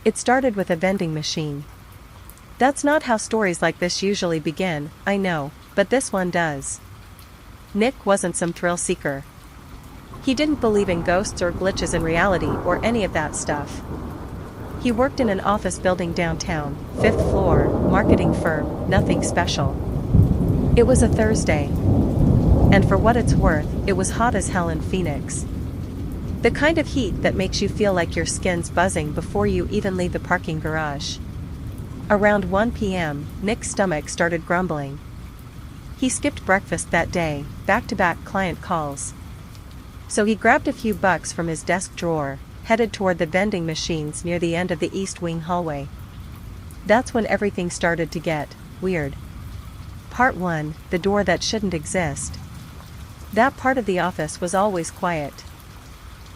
It started with a vending machine. That's not how stories like this usually begin, I know, but this one does. Nick wasn't some thrill seeker. He didn't believe in ghosts or glitches in reality or any of that stuff. He worked in an office building downtown, 5th floor, marketing firm, nothing special. It was a Thursday. And for what it's worth, it was hot as hell in Phoenix. The kind of heat that makes you feel like your skin's buzzing before you even leave the parking garage. Around 1 p.m., Nick's stomach started grumbling. He skipped breakfast that day, back-to-back client calls. So he grabbed a few bucks from his desk drawer, headed toward the vending machines near the end of the East Wing hallway. That's when everything started to get weird. Part 1, the door that shouldn't exist. That part of the office was always quiet.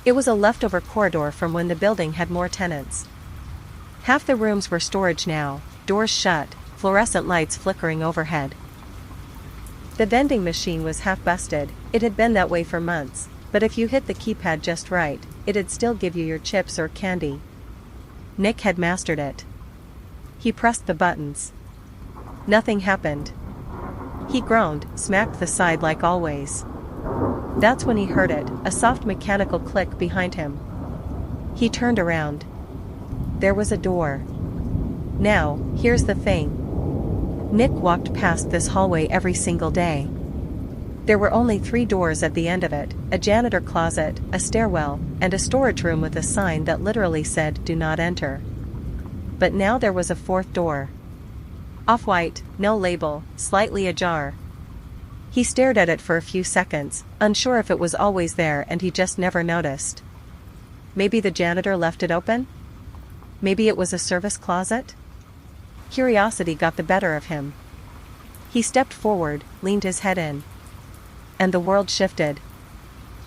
It was a leftover corridor from when the building had more tenants. Half the rooms were storage now, doors shut, fluorescent lights flickering overhead. The vending machine was half busted. It had been that way for months, but if you hit the keypad just right, it'd still give you your chips or candy. Nick had mastered it. He pressed the buttons. Nothing happened. He groaned, smacked the side like always. That's when he heard it, a soft mechanical click behind him. He turned around. There was a door. Now, here's the thing. Nick walked past this hallway every single day. There were only 3 doors at the end of it, a janitor closet, a stairwell, and a storage room with a sign that literally said, "Do not enter." But now there was a 4th door. Off-white, no label, slightly ajar. He stared at it for a few seconds, unsure if it was always there and he just never noticed. Maybe the janitor left it open? Maybe it was a service closet? Curiosity got the better of him. He stepped forward, leaned his head in. And the world shifted.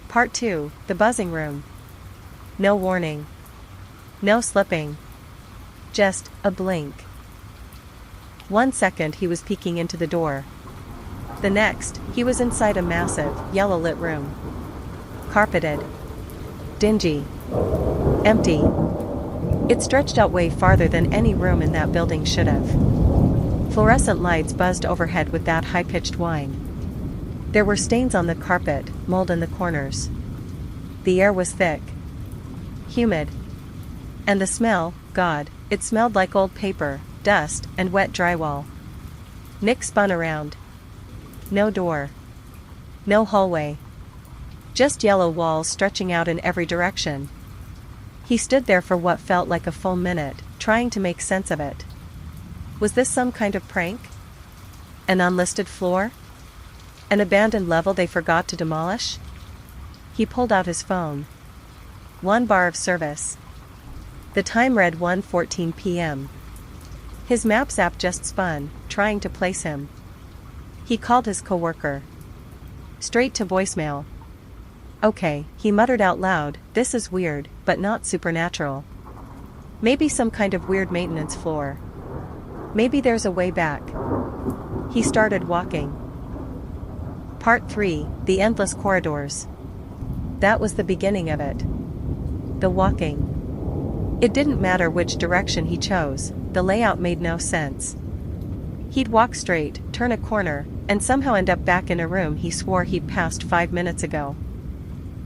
Part 2, the buzzing room. No warning. No slipping. Just a blink. 1 second he was peeking into the door. The next, he was inside a massive, yellow-lit room. Carpeted. Dingy. Empty. It stretched out way farther than any room in that building should have. Fluorescent lights buzzed overhead with that high-pitched whine. There were stains on the carpet, mold in the corners. The air was thick. Humid. And the smell, God, it smelled like old paper, dust, and wet drywall. Nick spun around. No door. No hallway. Just yellow walls stretching out in every direction. He stood there for what felt like a full minute, trying to make sense of it. Was this some kind of prank? An unlisted floor? An abandoned level they forgot to demolish? He pulled out his phone. 1 bar of service. The time read 1:14 p.m. His Maps app just spun, trying to place him. He called his coworker. Straight to voicemail. Okay, he muttered out loud, this is weird, but not supernatural. Maybe some kind of weird maintenance floor. Maybe there's a way back. He started walking. Part 3, the endless corridors. That was the beginning of it. The walking. It didn't matter which direction he chose, the layout made no sense. He'd walk straight, turn a corner, and somehow end up back in a room he swore he'd passed 5 minutes ago.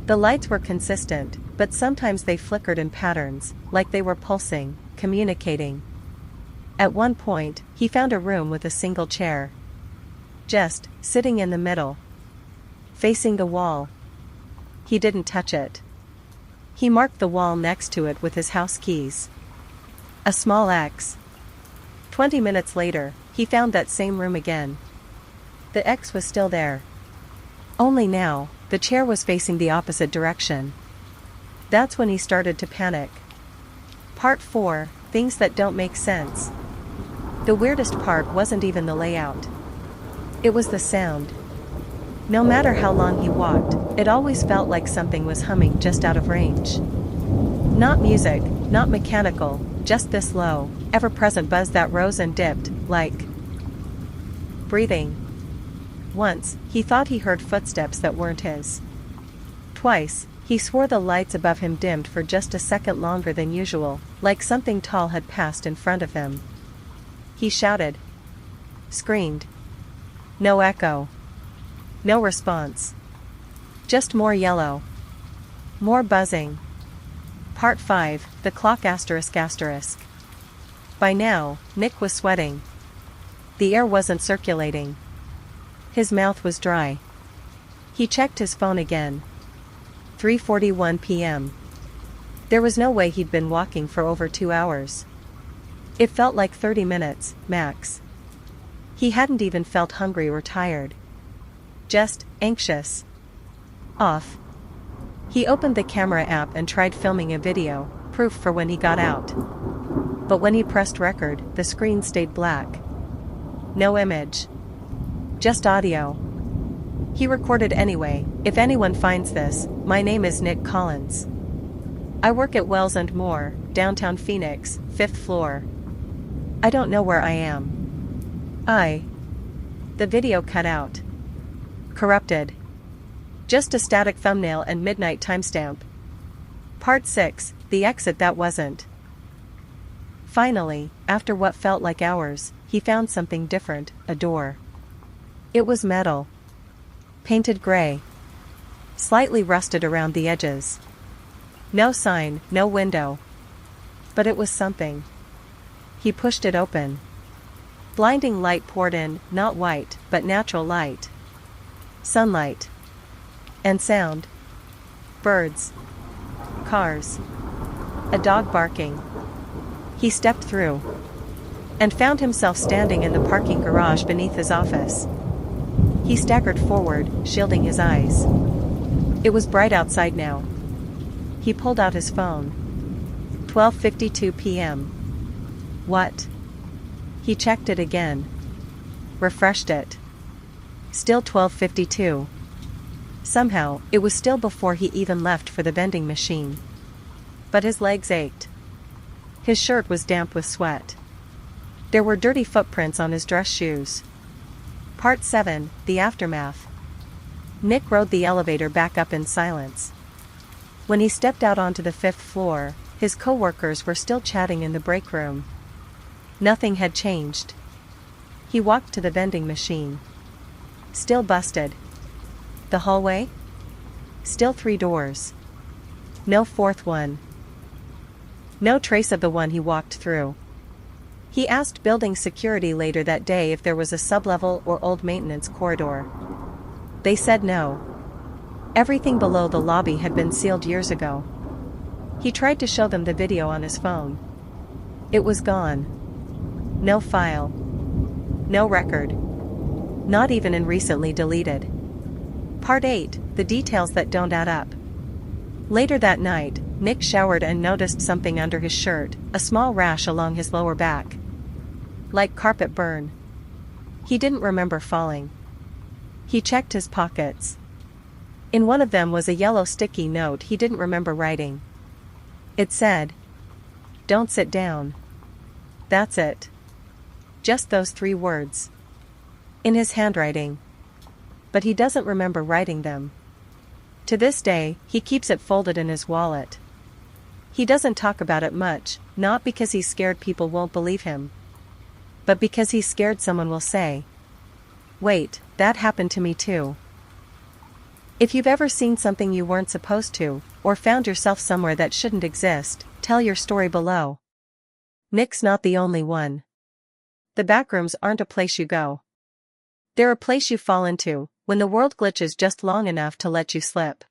The lights were consistent, but sometimes they flickered in patterns, like they were pulsing, communicating. At one point, he found a room with a single chair. Just sitting in the middle. Facing the wall. He didn't touch it. He marked the wall next to it with his house keys. A small X. 20 minutes later, he found that same room again. The X was still there. Only now, the chair was facing the opposite direction. That's when he started to panic. Part 4, things that don't make sense. The weirdest part wasn't even the layout. It was the sound. No matter how long he walked, it always felt like something was humming just out of range. Not music, not mechanical, just this low, ever-present buzz that rose and dipped, like breathing. Once, he thought he heard footsteps that weren't his. Twice, He swore the lights above him dimmed for just a second longer than usual, like something tall had passed in front of him. He shouted. Screamed. No echo. No response. Just more yellow. More buzzing. Part 5, The Clock ****. By now, Nick was sweating. The air wasn't circulating. His mouth was dry. He checked his phone again. 3:41 p.m. There was no way he'd been walking for over 2 hours. It felt like 30 minutes, max. He hadn't even felt hungry or tired. Just anxious. Off. He opened the camera app and tried filming a video, proof for when he got out. But when he pressed record, the screen stayed black. No image. Just audio. He recorded anyway. If anyone finds this, my name is Nick Collins. I work at Wells & Moore, downtown Phoenix, 5th floor. I don't know where I am. The video cut out. Corrupted. Just a static thumbnail and midnight timestamp. Part 6, The Exit That Wasn't. Finally, after what felt like hours, he found something different, a door. It was metal. Painted gray. Slightly rusted around the edges. No sign, no window. But it was something. He pushed it open. Blinding light poured in, not white, but natural light. Sunlight. And sound. Birds. Cars. A dog barking. He stepped through. And found himself standing in the parking garage beneath his office. He staggered forward, shielding his eyes. It was bright outside now. He pulled out his phone. 12:52 p.m. What? He checked it again. Refreshed it. Still 12:52. Somehow, it was still before he even left for the vending machine. But his legs ached. His shirt was damp with sweat. There were dirty footprints on his dress shoes. Part 7, The Aftermath. Nick rode the elevator back up in silence. When he stepped out onto the 5th floor, his co-workers were still chatting in the break room. Nothing had changed. He walked to the vending machine. Still busted. The hallway? Still 3 doors. No 4th one. No trace of the one he walked through. He asked building security later that day if there was a sublevel or old maintenance corridor. They said no. Everything below the lobby had been sealed years ago. He tried to show them the video on his phone. It was gone. No file. No record. Not even in recently deleted. Part 8, The Details That Don't Add Up. Later that night, Nick showered and noticed something under his shirt, a small rash along his lower back. Like carpet burn. He didn't remember falling. He checked his pockets. In one of them was a yellow sticky note he didn't remember writing. It said, "Don't sit down." That's it. Just those 3 words. In his handwriting. But he doesn't remember writing them. To this day, he keeps it folded in his wallet. He doesn't talk about it much, not because he's scared people won't believe him. But because he's scared someone will say, "Wait, that happened to me too." If you've ever seen something you weren't supposed to, or found yourself somewhere that shouldn't exist, tell your story below. Nick's not the only one. The backrooms aren't a place you go. They're a place you fall into, when the world glitches just long enough to let you slip.